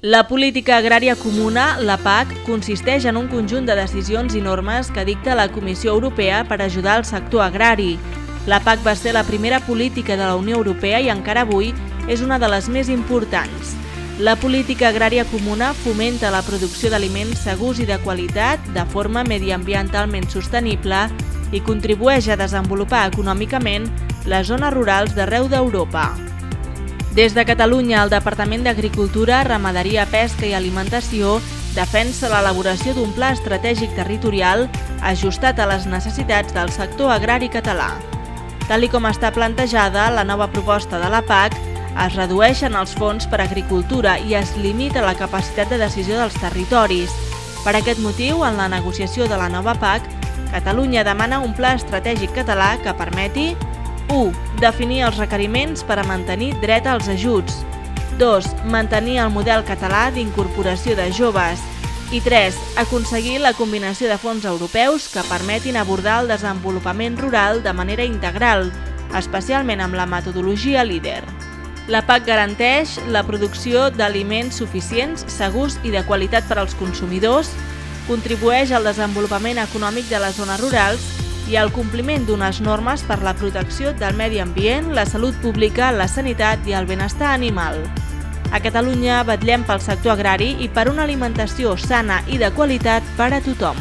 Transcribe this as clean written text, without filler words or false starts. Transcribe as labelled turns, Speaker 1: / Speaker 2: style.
Speaker 1: La política agrària comuna, la PAC, consisteix en un conjunt de decisions i normes que dicta la Comissió Europea per ajudar el sector agrari. La PAC va ser la primera política de la Unió Europea i encara avui és una de les més importants. La política agrària comuna fomenta la producció d'aliments segurs i de qualitat de forma mediambientalment sostenible i contribueix a desenvolupar econòmicament les zones rurals d'arreu d'Europa. Des de Catalunya, el Departament d'Agricultura, Ramaderia, Pesca i Alimentació defensa l'elaboració d'un pla estratègic territorial ajustat a les necessitats del sector agrari català. Tal com està plantejada, la nova proposta de la PAC es redueixen els fons per a agricultura i es limita la capacitat de decisió dels territoris. Per aquest motiu, en la negociació de la nova PAC, Catalunya demana un pla estratègic català que permeti 1. Definir els requeriments per a mantenir dret als ajuts. 2. Mantenir el model català d'incorporació de joves. I 3. Aconseguir la combinació de fons europeus que permetin abordar el desenvolupament rural de manera integral, especialment amb la metodologia LEADER. La PAC garanteix la producció d'aliments suficients, segurs i de qualitat per als consumidors, contribueix al desenvolupament econòmic de les zones rurals i al compliment d'unes normes per la protecció del medi ambient, la salut pública, la sanitat i el benestar animal. A Catalunya vetllem pel sector agrari i per una alimentació sana i de qualitat per a tothom.